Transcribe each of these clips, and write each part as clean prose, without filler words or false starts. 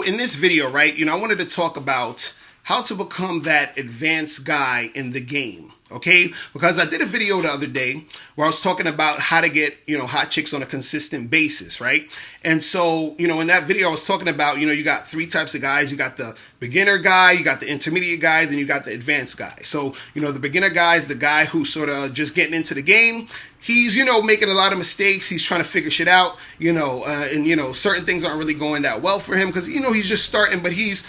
In this video, right, I wanted to talk about how to become that advanced guy in the game, okay? Because I did a video the other day where I was talking about how to get, hot chicks on a consistent basis, right? And so, in that video I was talking about, you got three types of guys. You got the beginner guy, you got the intermediate guy, then you got the advanced guy. So, the beginner guy is the guy who's sort of just getting into the game. He's, making a lot of mistakes. He's trying to figure shit out, and, certain things aren't really going that well for him because, he's just starting, but he's,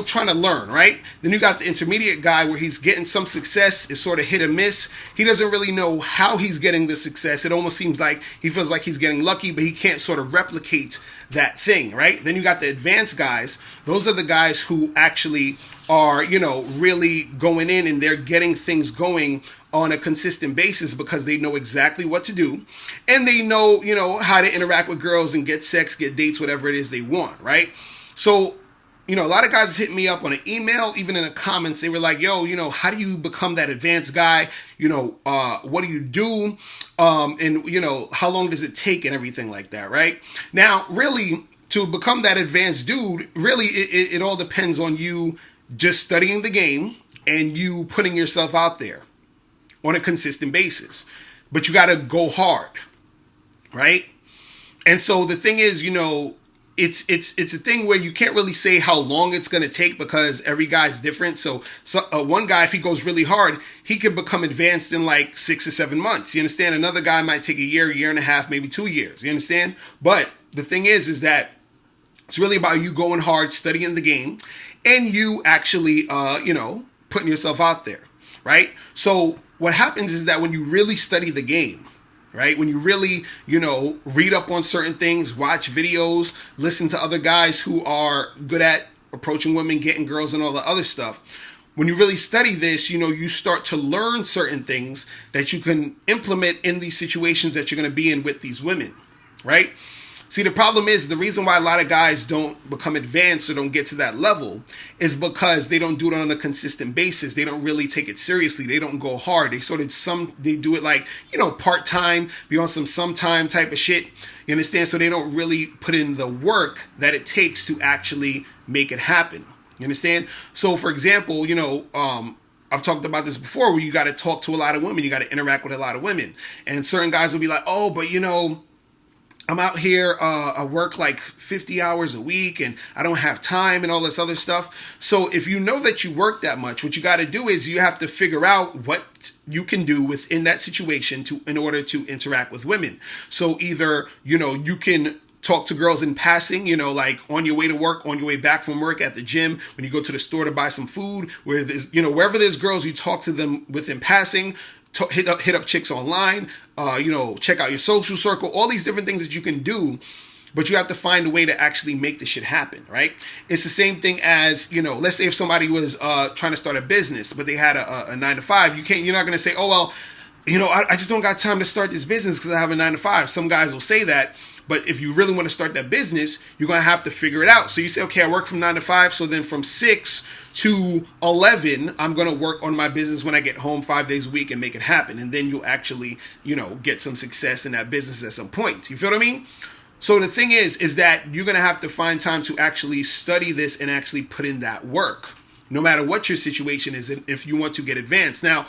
trying to learn, right? Then you got the intermediate guy where he's getting some success. It's sort of hit or miss. He doesn't really know how he's getting the success. It almost seems like he feels like he's getting lucky, but he can't sort of replicate that thing, right? Then you got the advanced guys. Those are the guys who actually are, really going in and they're getting things going on a consistent basis because they know exactly what to do and they know, how to interact with girls and get sex, get dates, whatever it is they want, right? So, a lot of guys hit me up on an email, even in the comments. They were like, yo, how do you become that advanced guy? What do you do? And, how long does it take and everything like that, right? Now, really, to become that advanced dude, really, it all depends on you just studying the game and you putting yourself out there on a consistent basis. But you got to go hard, right? And so the thing is, it's a thing where you can't really say how long it's going to take because every guy's different. So one guy, if he goes really hard, he could become advanced in like 6 or 7 months. You understand? Another guy might take a year and a half, maybe 2 years. You understand? But the thing is that it's really about you going hard, studying the game, and you actually, putting yourself out there, right? So what happens is that when you really study the game, right? When you really, read up on certain things, watch videos, listen to other guys who are good at approaching women, getting girls and all the other stuff. When you really study this, you start to learn certain things that you can implement in these situations that you're going to be in with these women, right? See, the problem is the reason why a lot of guys don't become advanced or don't get to that level is because they don't do it on a consistent basis. They don't really take it seriously. They don't go hard. They do it like, part-time, be on some sometime type of shit. You understand? So they don't really put in the work that it takes to actually make it happen. You understand? So for example, I've talked about this before where you got to talk to a lot of women. You got to interact with a lot of women. And certain guys will be like, oh, but I'm out here, I work like 50 hours a week and I don't have time and all this other stuff. So if you know that you work that much, what you got to do is you have to figure out what you can do within that situation in order to interact with women. So either, you can talk to girls in passing, like on your way to work, on your way back from work, at the gym, when you go to the store to buy some food, where there's, wherever there's girls, you talk to them within passing. Hit up chicks online, check out your social circle, all these different things that you can do, but you have to find a way to actually make this shit happen, right? It's the same thing as, let's say if somebody was trying to start a business, but they had a 9 to 5, you're not going to say, oh, well, I just don't got time to start this business because I have a 9 to 5. Some guys will say that. But if you really want to start that business, you're going to have to figure it out. So you say, okay, I work from 9 to 5. So then from 6 to 11, I'm going to work on my business when I get home 5 days a week and make it happen. And then you'll actually, get some success in that business at some point. You feel what I mean? So the thing is that you're going to have to find time to actually study this and actually put in that work, no matter what your situation is, if you want to get advanced. Now,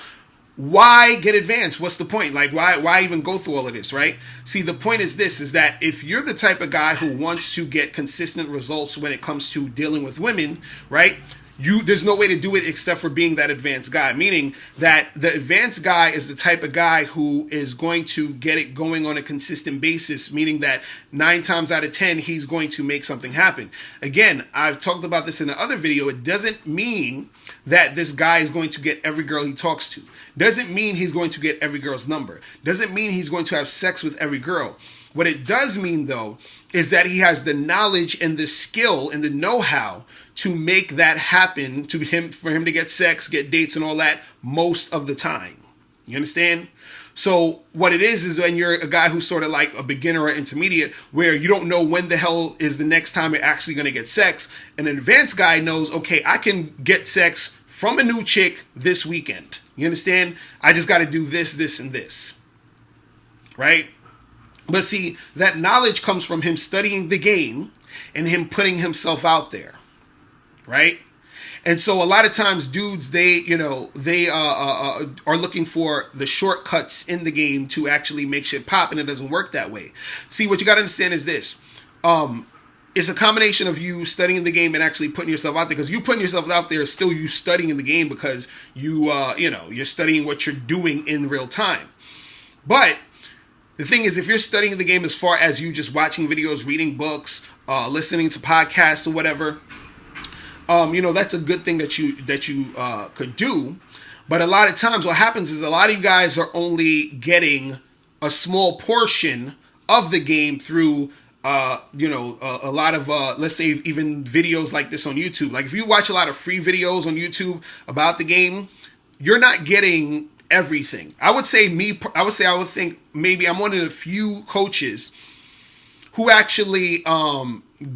why get advanced? What's the point? Like, why even go through all of this, right? See, the point is this, is that if you're the type of guy who wants to get consistent results when it comes to dealing with women, right? There's no way to do it except for being that advanced guy, meaning that the advanced guy is the type of guy who is going to get it going on a consistent basis, meaning that 9 times out of 10, he's going to make something happen. Again, I've talked about this in the other video. It doesn't mean that this guy is going to get every girl he talks to. Doesn't mean he's going to get every girl's number. Doesn't mean he's going to have sex with every girl. What it does mean, though, is that he has the knowledge and the skill and the know-how to make that happen for him to get sex, get dates and all that most of the time. You understand? So what it is when you're a guy who's sort of like a beginner or intermediate, where you don't know when the hell is the next time you're actually going to get sex. An advanced guy knows, okay, I can get sex from a new chick this weekend. You understand? I just got to do this, this, and this. Right? But see, that knowledge comes from him studying the game and him putting himself out there, right? And so a lot of times dudes, they are looking for the shortcuts in the game to actually make shit pop, and it doesn't work that way. See, what you got to understand is this. It's a combination of you studying the game and actually putting yourself out there, because you putting yourself out there is still you studying the game, because you're studying what you're doing in real time. But the thing is, if you're studying the game as far as you just watching videos, reading books, listening to podcasts or whatever, that's a good thing that you could do. But a lot of times what happens is a lot of you guys are only getting a small portion of the game through a lot of, let's say, even videos like this on YouTube. Like if you watch a lot of free videos on YouTube about the game, you're not getting everything. I would think maybe I'm one of the few coaches who actually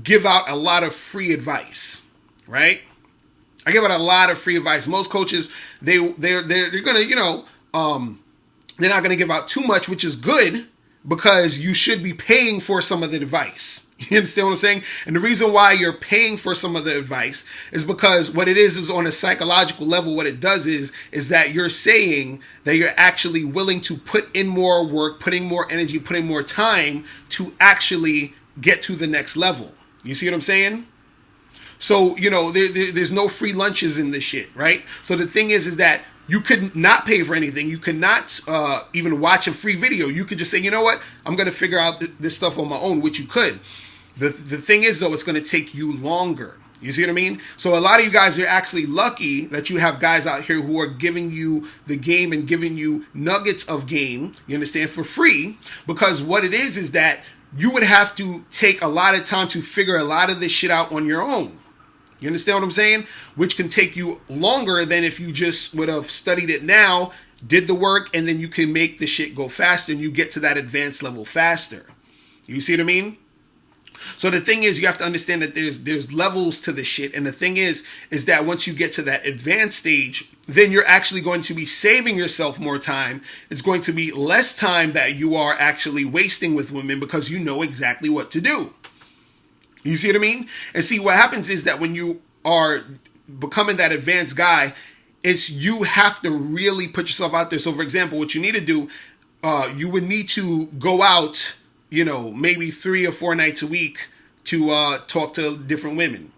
give out a lot of free advice, right? I give out a lot of free advice. Most coaches, they're gonna, they're not gonna give out too much, which is good, because you should be paying for some of the advice. You understand what I'm saying? And the reason why you're paying for some of the advice is because what it is on a psychological level, what it does is that you're saying that you're actually willing to put in more work, putting more energy, putting more time to actually get to the next level. You see what I'm saying? So, there's no free lunches in this shit, right? So the thing is that you could not pay for anything. You could not even watch a free video. You could just say, you know what? I'm going to figure out this stuff on my own, which you could. The thing is, though, it's going to take you longer. You see what I mean? So a lot of you guys are actually lucky that you have guys out here who are giving you the game and giving you nuggets of game, you understand, for free. Because what it is that you would have to take a lot of time to figure a lot of this shit out on your own. You understand what I'm saying? Which can take you longer than if you just would have studied it now, did the work, and then you can make the shit go faster and you get to that advanced level faster. You see what I mean? So the thing is, you have to understand that there's levels to this shit. And the thing is that once you get to that advanced stage, then you're actually going to be saving yourself more time. It's going to be less time that you are actually wasting with women, because you know exactly what to do. You see what I mean? And see, what happens is that when you are becoming that advanced guy, it's you have to really put yourself out there. So, for example, what you need to do, you would need to go out, maybe 3 or 4 nights a week to talk to different women.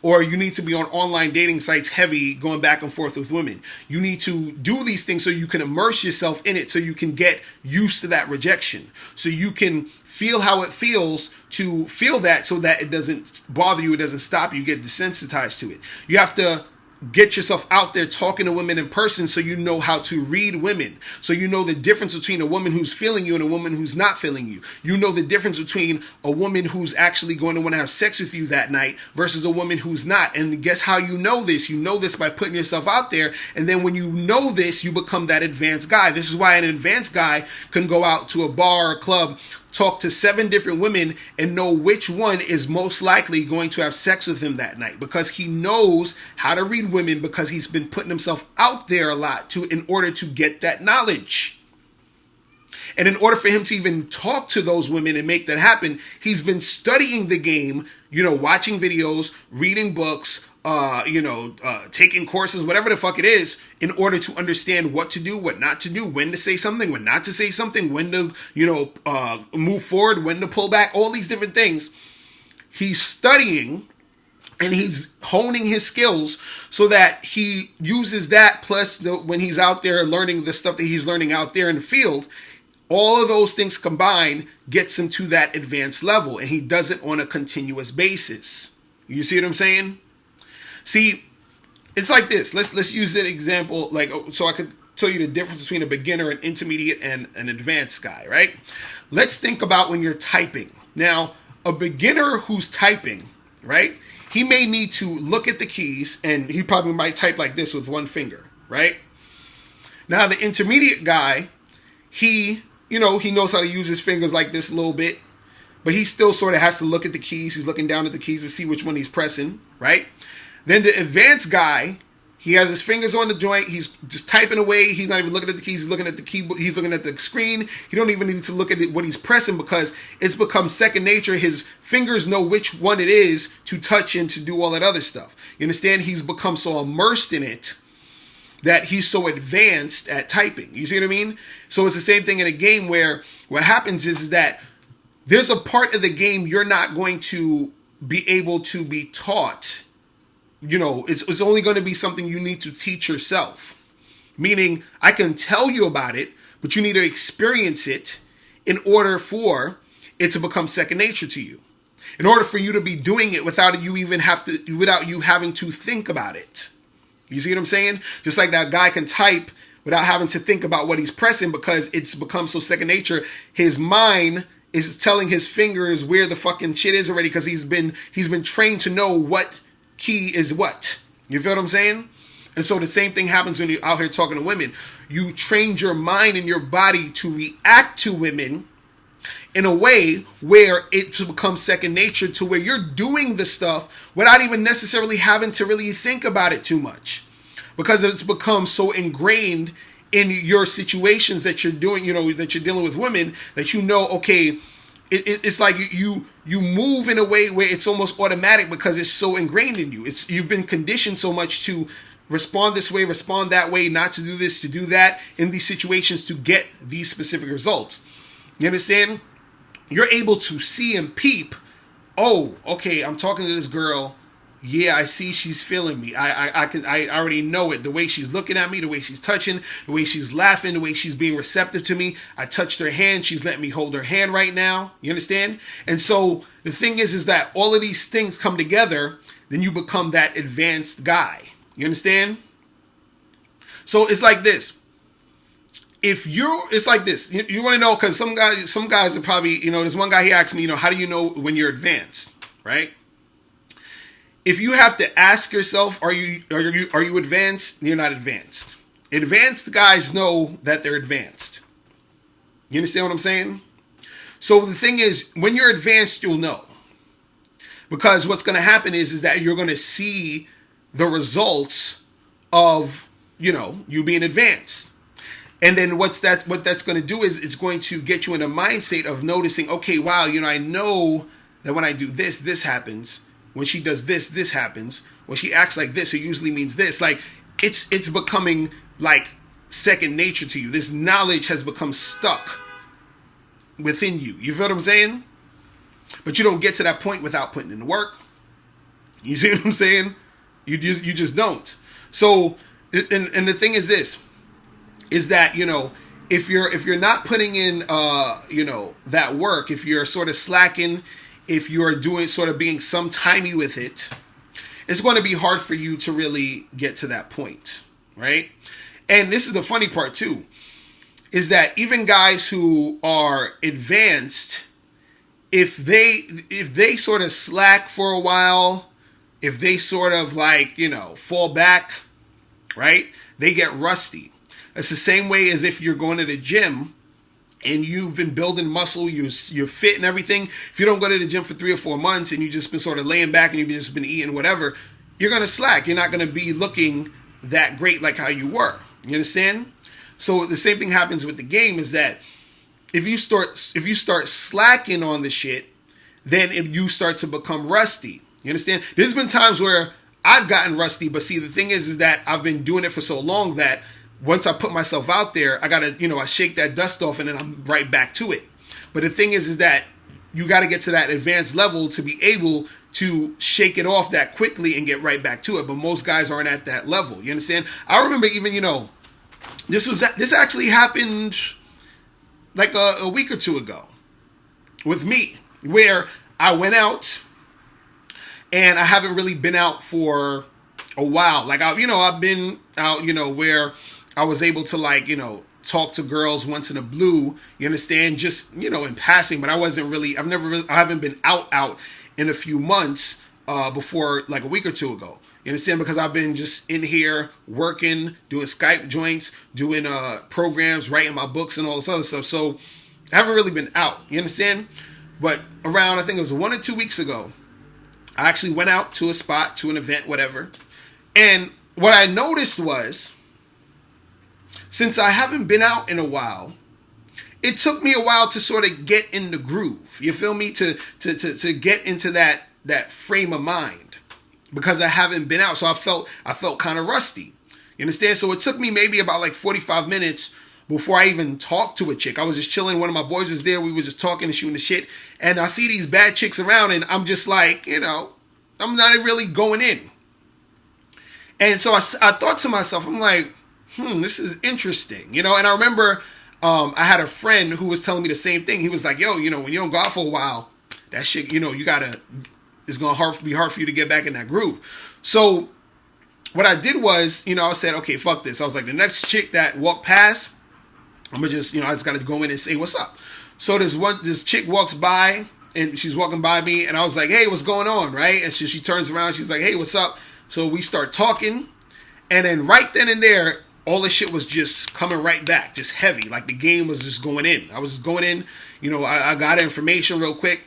Or you need to be on online dating sites heavy, going back and forth with women. You need to do these things so you can immerse yourself in it, so you can get used to that rejection. So you can feel how it feels to feel that, so that it doesn't bother you, it doesn't stop you, get desensitized to it. You have to get yourself out there talking to women in person, so you know how to read women. So you know the difference between a woman who's feeling you and a woman who's not feeling you. You know the difference between a woman who's actually going to want to have sex with you that night versus a woman who's not. And guess how you know this? You know this by putting yourself out there. And then when you know this, you become that advanced guy. This is why an advanced guy can go out to a bar or club, talk to 7 different women, and know which one is most likely going to have sex with him that night, because he knows how to read women, because he's been putting himself out there a lot in order to get that knowledge. And in order for him to even talk to those women and make that happen, he's been studying the game, watching videos, reading books, taking courses, whatever the fuck it is, in order to understand what to do, what not to do, when to say something, when not to say something, when to, move forward, when to pull back, all these different things. He's studying and he's honing his skills so that he uses that, plus when he's out there learning the stuff that he's learning out there in the field, all of those things combined gets him to that advanced level, and he does it on a continuous basis. You see what I'm saying? See, it's like this. Let's use an example, so I could tell you the difference between a beginner, an intermediate, and an advanced guy, right? Let's think about when you're typing. Now, a beginner who's typing, right? He may need to look at the keys, and he probably might type like this with one finger, right? Now, the intermediate guy, he knows how to use his fingers like this a little bit, but he still sort of has to look at the keys. He's looking down at the keys to see which one he's pressing, right? Then the advanced guy, He has his fingers on the joint. He's just typing away. He's not even looking at the keys. He's looking at the keyboard. He's looking at the screen. He don't even need to look at what he's pressing because it's become second nature. His fingers know which one it is to touch and to do all that other stuff. You understand? He's become so immersed in it that he's so advanced at typing. You see what I mean? So it's the same thing in a game where what happens is that there's a part of the game you're not going to be able to be taught. You know, it's only going to be something you need to teach yourself. Meaning, I can tell you about it, but you need to experience it in order for it to become second nature to you. In order for you to be doing it without you having to think about it. You see what I'm saying? Just like that guy can type without having to think about what he's pressing because it's become so second nature. His mind is telling his fingers where the fucking shit is already because he's been trained to know what key is what. You feel what I'm saying? And so the same thing happens when you're out here talking to women. You trained your mind and your body to react to women in a way where it becomes second nature to where you're doing the stuff without even necessarily having to really think about it too much. Because it's become so ingrained in your situations that you're doing, you know, that you're dealing with women, that you know, okay, it's like you move in a way where it's almost automatic because it's so ingrained in you. You've been conditioned so much to respond this way, respond that way, not to do this, to do that in these situations to get these specific results. You understand? You're able to see and peep, oh, okay, I'm talking to this girl. Yeah, I see she's feeling me. I already know it. The way she's looking at me, the way she's touching, the way she's laughing, the way she's being receptive to me. I touched her hand. She's letting me hold her hand right now. You understand? And so the thing is that all of these things come together, then you become that advanced guy. You understand? So it's like this. It's like this. You want to know, because some guys are probably, you know, there's one guy, he asked me, you know, how do you know when you're advanced, right? If you have to ask yourself, are you advanced? You're not advanced. Advanced guys know that they're advanced. You understand what I'm saying? So the thing is, when you're advanced, you'll know. Because what's going to happen is that you're going to see the results of, you know, you being advanced. And then what that's going to do is it's going to get you in a mind state of noticing, okay, wow, you know, I know that when I do this, this happens. When she does this, this happens. When she acts like this, it usually means this. Like, it's becoming like second nature to you. This knowledge has become stuck within you. You feel what I'm saying? But you don't get to that point without putting in the work. You see what I'm saying? You just don't. So, and the thing is this, is that, you know, if you're not putting in, you know, that work, if you're sort of slacking, if you're doing sort of being sometimey with it, it's going to be hard for you to really get to that point, right? And this is the funny part too, is that even guys who are advanced, if they sort of slack for a while, if they sort of like, you know, fall back, right? They get rusty. It's the same way as if you're going to the gym and you've been building muscle, you're fit and everything. If you don't go to the gym for 3 or 4 months and you've just been sort of laying back and you've just been eating whatever, you're going to slack. You're not going to be looking that great like how you were. You understand? So the same thing happens with the game, is that if you start slacking on the shit, then if you start to become rusty. You understand? There's been times where I've gotten rusty, but see, the thing is that I've been doing it for so long that once I put myself out there, I gotta, you know, I shake that dust off and then I'm right back to it. But the thing is that you got to get to that advanced level to be able to shake it off that quickly and get right back to it. But most guys aren't at that level. You understand? I remember even, you know, this actually happened like a week or two ago with me, where I went out and I haven't really been out for a while. Like, I've been out, you know, where I was able to, like, you know, talk to girls once in a blue, you understand, just, you know, in passing, but I haven't been out in a few months before like a week or two ago. You understand? Because I've been just in here working, doing Skype joints, doing programs, writing my books and all this other stuff. So I haven't really been out. You understand? But around, I think it was 1 or 2 weeks ago, I actually went out to a spot, to an event, whatever. And what I noticed was, since I haven't been out in a while, it took me a while to sort of get in the groove. You feel me? To get into that frame of mind, because I haven't been out. So I felt kind of rusty. You understand? So it took me maybe about like 45 minutes before I even talked to a chick. I was just chilling. One of my boys was there. We were just talking and shooting the shit. And I see these bad chicks around, and I'm just like, I'm not really going in. And so I thought to myself, I'm like, this is interesting. And I remember I had a friend who was telling me the same thing. He was like, yo, when you don't go out for a while, that shit, it's going to be hard for you to get back in that groove. So what I did was, I said, okay, fuck this. I was like, the next chick that walked past, I'm going to just, I just got to go in and say, what's up? So this chick walks by, and she's walking by me, and I was like, hey, what's going on, right? And so she turns around, she's like, hey, what's up? So we start talking, and then right then and there, all this shit was just coming right back, just heavy. Like the game was just going in. I was just going in, I got information real quick.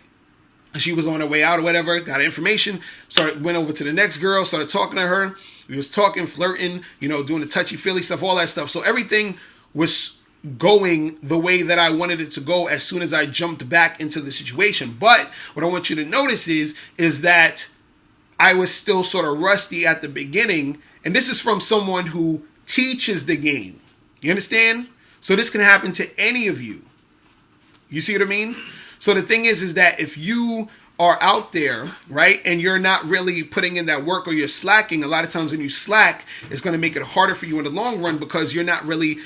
She was on her way out or whatever, got information, went over to the next girl, started talking to her. We was talking, flirting, doing the touchy-feely stuff, all that stuff. So everything was going the way that I wanted it to go as soon as I jumped back into the situation. But what I want you to notice is that I was still sort of rusty at the beginning. And this is from someone who teaches the game. You understand? So this can happen to any of you. You see what I mean? So the thing is that if you are out there, right, and you're not really putting in that work, or you're slacking, a lot of times when you slack, it's going to make it harder for you in the long run, because you're not really,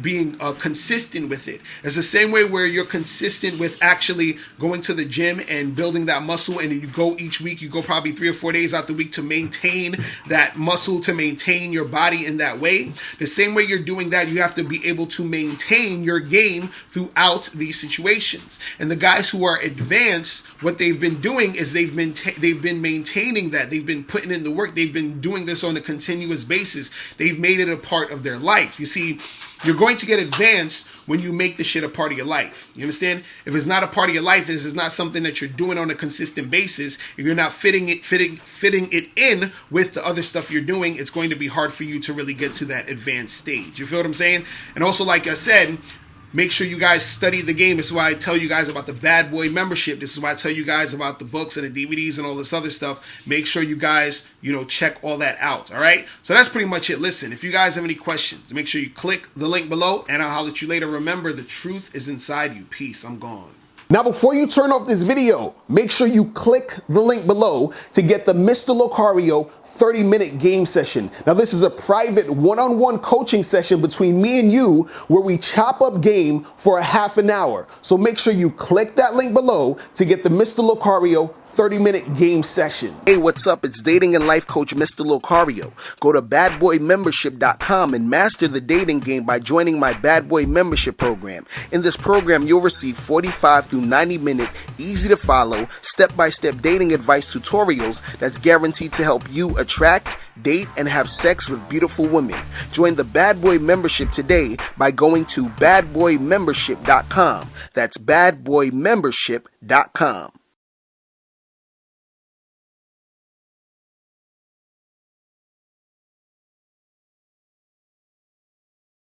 being consistent with it. It's the same way where you're consistent with actually going to the gym and building that muscle, and you go each week, you go probably 3 or 4 days out the week to maintain that muscle, to maintain your body in that way. The same way you're doing that, you have to be able to maintain your game throughout these situations. And the guys who are advanced, what they've been doing is they've been maintaining that. They've been putting in the work. They've been doing this on a continuous basis. They've made it a part of their life. You see, you're going to get advanced when you make the shit a part of your life. You understand? If it's not a part of your life, this is not something that you're doing on a consistent basis, if you're not fitting it in with the other stuff you're doing, it's going to be hard for you to really get to that advanced stage. You feel what I'm saying? And also, like I said, make sure you guys study the game. This is why I tell you guys about the Bad Boy membership. This is why I tell you guys about the books and the DVDs and all this other stuff. Make sure you guys, check all that out. All right? So that's pretty much it. Listen, if you guys have any questions, make sure you click the link below, and I'll holler at you later. Remember, the truth is inside you. Peace. I'm gone. Now, before you turn off this video, make sure you click the link below to get the Mr. Locario 30-minute game session. Now, this is a private one-on-one coaching session between me and you where we chop up game for a half an hour. So make sure you click that link below to get the Mr. Locario 30-minute game session. Hey, what's up? It's dating and life coach Mr. Locario. Go to badboymembership.com and master the dating game by joining my Bad Boy membership program. In this program, you'll receive 45 through 90-minute, easy-to-follow, step-by-step dating advice tutorials that's guaranteed to help you attract, date, and have sex with beautiful women. Join the Bad Boy membership today by going to badboymembership.com. That's badboymembership.com.